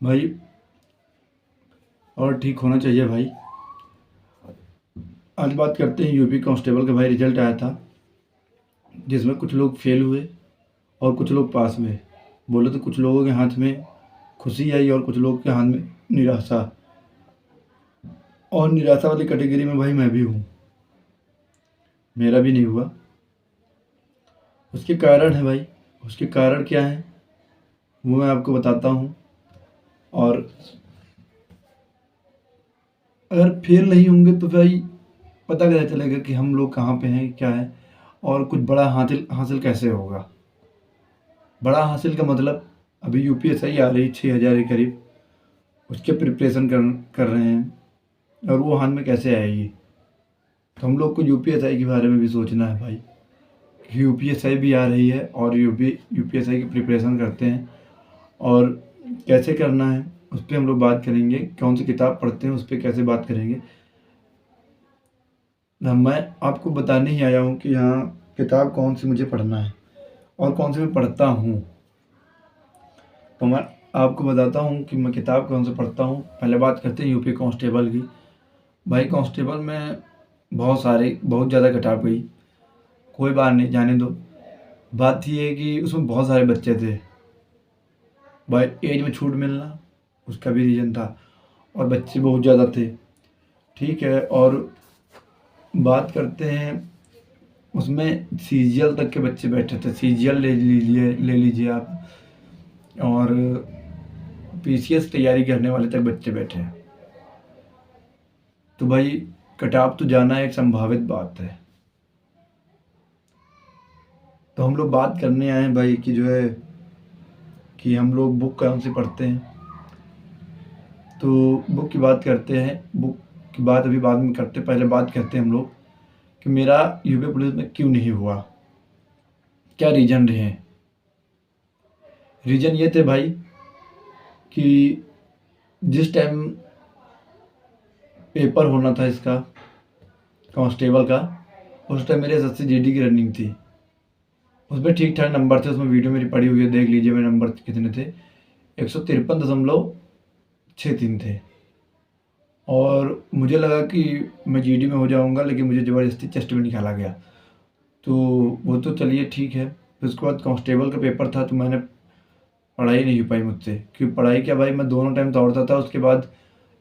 भाई और ठीक होना चाहिए भाई। आज बात करते हैं यूपी कांस्टेबल का। भाई रिजल्ट आया था जिसमें कुछ लोग फेल हुए और कुछ लोग पास हुए। बोले तो कुछ लोगों के हाथ में खुशी आई और कुछ लोगों के हाथ में निराशा। और निराशा वाली कैटेगरी में भाई मैं भी हूँ। मेरा भी नहीं हुआ। उसके कारण है भाई। उसके कारण क्या है वो मैं आपको बताता हूँ। और अगर फेल नहीं होंगे तो भाई पता कैसे चलेगा कि हम लोग कहाँ पे हैं क्या है। और कुछ बड़ा हासिल हासिल कैसे होगा। बड़ा हासिल का मतलब अभी यूपीएससी आ रही 6,000 के करीब। उसके प्रिपरेशन कर रहे हैं और वो हाथ में कैसे आएगी। तो हम लोग को यूपीएससी के बारे में भी सोचना है भाई कि यूपीएससी भी आ रही है और यूपीएससी की प्रिपरेशन करते हैं। और कैसे करना है उस पर हम लोग बात करेंगे। कौन सी किताब पढ़ते हैं उस पर कैसे बात करेंगे। मैं आपको बताने ही आया हूँ कि हाँ किताब कौन सी मुझे पढ़ना है और कौन सी मैं पढ़ता हूँ। तो मैं आपको बताता हूँ कि मैं किताब कौन सी पढ़ता हूँ। पहले बात करते हैं यूपी कांस्टेबल की। भाई कांस्टेबल में बहुत ज़्यादा किताब गई। कोई बात नहीं, जाने दो। बात ये है कि उसमें बहुत सारे बच्चे थे भाई। एज में छूट मिलना उसका भी रीज़न था। और बच्चे बहुत ज़्यादा थे। ठीक है। और बात करते हैं उसमें सीजीएल तक के बच्चे बैठे थे। सीजीएल ले लीजिए आप। और पीसीएस तैयारी करने वाले तक बच्चे बैठे हैं। तो भाई कटाव तो जाना एक संभावित बात है। तो हम लोग बात करने आए हैं भाई कि जो है कि हम लोग बुक कौन सी पढ़ते हैं। तो बुक की बात करते हैं। बुक की बात अभी बाद में करते, पहले बात करते हैं हम लोग कि मेरा यूपी पुलिस में क्यों नहीं हुआ, क्या रीज़न रहे। रीज़न ये थे भाई कि जिस टाइम पेपर होना था इसका कांस्टेबल का, उस टाइम मेरे एसएससी जीडी की रनिंग थी। उसमें ठीक ठाक नंबर थे। उसमें वीडियो मेरी पड़ी हुई है, देख लीजिए मेरे नंबर कितने थे। 153.63 थे। और मुझे लगा कि मैं जीडी में हो जाऊंगा, लेकिन मुझे ज़बरदस्ती चेस्ट में निकाला गया। तो वो तो चलिए ठीक है। फिर उसके बाद कांस्टेबल का पेपर था तो मैंने पढ़ाई नहीं हो पाई मुझसे। क्योंकि पढ़ाई क्या भाई, मैं दोनों टाइम दौड़ता था। उसके बाद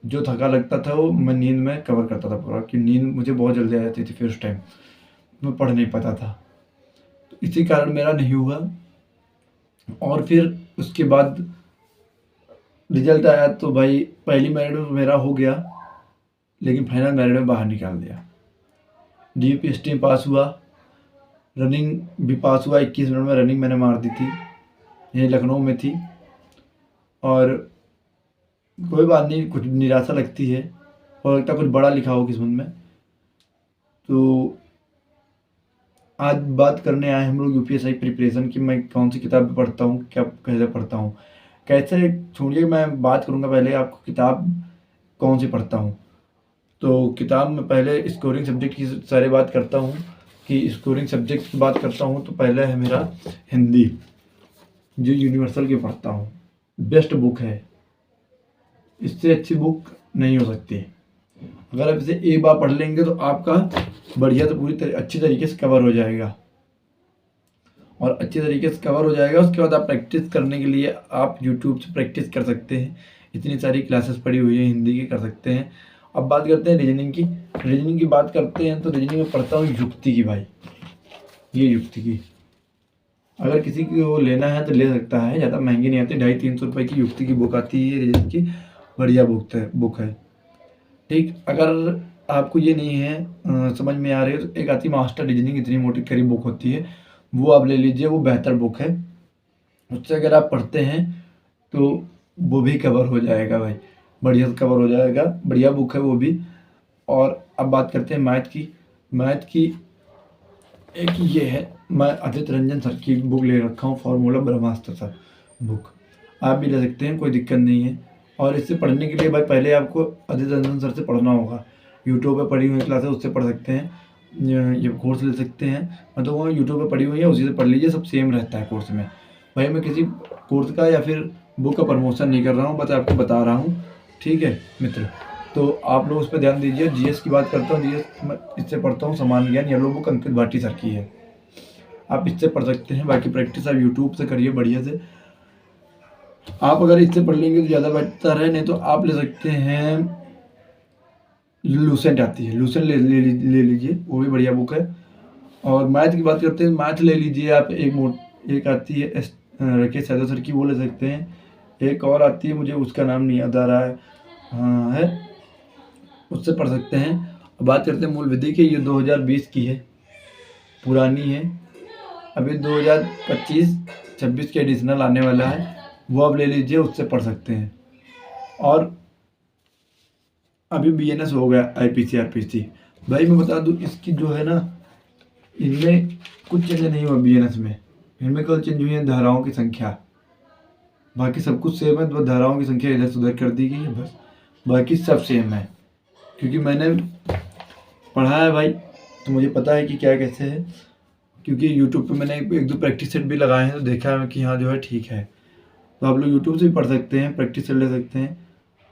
जो थका लगता था वो मैं नींद में कवर करता था पूरा। कि नींद मुझे बहुत जल्दी आ जाती थी। फिर उस टाइम मैं पढ़ नहीं पाता था। तो इसी कारण मेरा नहीं हुआ। और फिर उसके बाद रिजल्ट आया तो भाई पहली मेरिट में मेरा हो गया, लेकिन फाइनल मेरिट में बाहर निकाल दिया। डीपीएसटी में पास हुआ। रनिंग भी पास हुआ। 21 मिनट में रनिंग मैंने मार दी थी। ये लखनऊ में थी। और कोई बात नहीं, कुछ निराशा लगती है और लगता है कुछ बड़ा लिखा हो किस्मत में। तो आज बात करने आए हम लोग यूपीएससी प्रिपरेशन की। मैं कौन सी किताब पढ़ता हूँ, क्या कैसे पढ़ता हूँ, कैसे छोड़िए। मैं बात करूँगा पहले आपको किताब कौन सी पढ़ता हूँ। तो किताब में पहले स्कोरिंग सब्जेक्ट की सारी बात करता हूँ। कि स्कोरिंग सब्जेक्ट की बात करता हूँ तो पहला है मेरा हिंदी, जो यूनिवर्सल की पढ़ता हूँ। बेस्ट बुक है, इससे अच्छी बुक नहीं हो सकती। अगर आप इसे एक बार पढ़ लेंगे तो आपका बढ़िया तो अच्छी तरीके से कवर हो जाएगा। और अच्छी तरीके से कवर हो जाएगा। उसके बाद आप प्रैक्टिस करने के लिए आप यूट्यूब से प्रैक्टिस कर सकते हैं। इतनी सारी क्लासेस पड़ी हुई हैं हिंदी की, कर सकते हैं। अब बात करते हैं रीजनिंग की। रीजनिंग की बात करते हैं तो रीजनिंग में पढ़ता हूँ युक्ति की भाई। ये युक्ति की अगर किसी को लेना है तो ले सकता है। ज़्यादा महंगी नहीं आती। 250-300 रुपये की युक्ति की बुक आती है रीजनिंग की। बढ़िया बुक है। ठीक। अगर आपको ये नहीं है समझ में आ रही है तो एक आती मास्टर रीजनिंग, इतनी मोटी करीब बुक होती है, वो आप ले लीजिए। वो बेहतर बुक है। उससे अगर आप पढ़ते हैं तो वो भी कवर हो जाएगा भाई। बढ़िया से कवर हो जाएगा। बढ़िया बुक है वो भी। और अब बात करते हैं मैथ की। मैथ की एक ये है, मैं आदित्य रंजन सर की बुक ले रखा हूँ, फॉर्मूला ब्रह्मास्त्र सर बुक। आप भी ले सकते हैं, कोई दिक्कत नहीं है। और इससे पढ़ने के लिए भाई पहले आपको आदित्य रंजन सर से पढ़ना होगा। यूट्यूब पे पढ़ी हुई क्लास है, उससे पढ़ सकते हैं। ये कोर्स ले सकते हैं। मतलब वो यूट्यूब पे पढ़ी हुई है, उसी से पढ़ लीजिए। सब सेम रहता है कोर्स में। भाई मैं किसी कोर्स का या फिर बुक का प्रमोशन नहीं कर रहा हूँ, बस आपको बता रहा हूँ, ठीक है मित्र। तो आप लोग उस पर ध्यान दीजिए। जीएस की बात करता हूँ, जीएस मैं इससे पढ़ता हूँ, सामान्य ज्ञान येलो बुक अंकित भाटी सर की है, आप इससे पढ़ सकते हैं। बाकी प्रैक्टिस आप यूट्यूब से करिए बढ़िया से। आप अगर इससे पढ़ लेंगे तो ज़्यादा बेहतर है, नहीं तो आप ले सकते हैं, लूसेंट आती है, लूसेंट ले लीजिए, वो भी बढ़िया बुक है। और मैथ की बात करते हैं, मैथ ले लीजिए आप, एक आती है राकेश यादव सर की, वो ले सकते हैं। एक और आती है, मुझे उसका नाम नहीं याद आ रहा है, हाँ है, उससे पढ़ सकते हैं। बात करते हैं मूल विधि की, ये 2020 की है, पुरानी है। अभी 2025-26 के एडिशनल आने वाला है, वो आप ले लीजिए, उससे पढ़ सकते हैं। और अभी बीएनएस हो गया, आईपीसी आरपीसी, भाई मैं बता दूं, इसकी जो है ना, इनमें कुछ चेंज नहीं हुआ बीएनएस में। इनमें कल चेंज हुई है धाराओं की संख्या, बाकी सब कुछ सेम है, तो धाराओं की संख्या इधर से उधर कर दी गई है बस, बाकी सब सेम है। क्योंकि मैंने पढ़ा है भाई, तो मुझे पता है कि क्या कैसे है। क्योंकि यूट्यूब पे मैंने एक दो प्रैक्टिस सेट भी लगाए हैं, तो देखा है कि हाँ जो है ठीक है। तो आप लोग यूट्यूब से भी पढ़ सकते हैं, प्रैक्टिस सेट ले सकते हैं।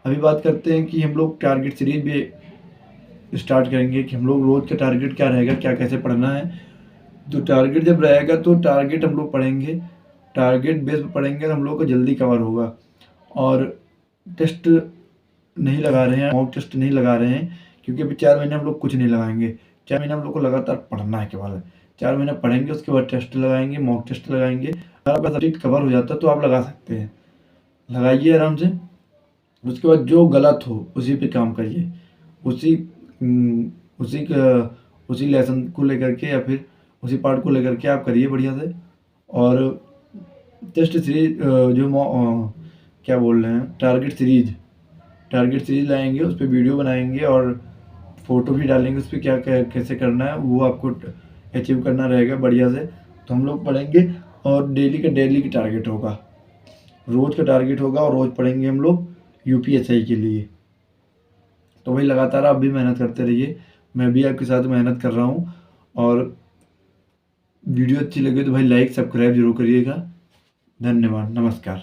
अभी बात करते हैं कि हम लोग टारगेट सीरीज भी स्टार्ट करेंगे, कि हम लोग रोज़ का टारगेट क्या रहेगा, क्या कैसे पढ़ना है। तो टारगेट जब रहेगा तो टारगेट हम लोग पढ़ेंगे, टारगेट बेस पर पढ़ेंगे तो हम लोग को जल्दी कवर होगा। और टेस्ट नहीं लगा रहे हैं, मॉक टेस्ट नहीं लगा रहे हैं, क्योंकि अभी 4 महीने हम लोग कुछ नहीं लगाएंगे। 4 महीने हम लोग को लगातार पढ़ना है केवल। 4 महीने पढ़ेंगे, उसके बाद टेस्ट लगाएंगे, मॉक टेस्ट लगाएंगे। अगर आपका सब्जेक्ट कवर हो जाता है तो आप लगा सकते हैं, लगाइए आराम से। उसके बाद जो गलत हो उसी पे काम करिए, उसी उसी उसी लेसन को लेकर के, या फिर उसी पार्ट को लेकर के आप करिए बढ़िया से। और टेस्ट सीरीज जो क्या बोल रहे हैं, टारगेट सीरीज लाएंगे, उस पर वीडियो बनाएंगे और फोटो भी डालेंगे, उस पर क्या कैसे करना है वो आपको अचीव करना रहेगा बढ़िया से। तो हम लोग पढ़ेंगे, और डेली की टारगेट होगा, रोज़ का टारगेट होगा, और रोज़ पढ़ेंगे हम लोग यूपीएससी के लिए। तो भाई लगातार आप भी मेहनत करते रहिए, मैं भी आपके साथ मेहनत कर रहा हूँ। और वीडियो अच्छी लगे तो भाई लाइक सब्सक्राइब जरूर करिएगा। धन्यवाद, नमस्कार।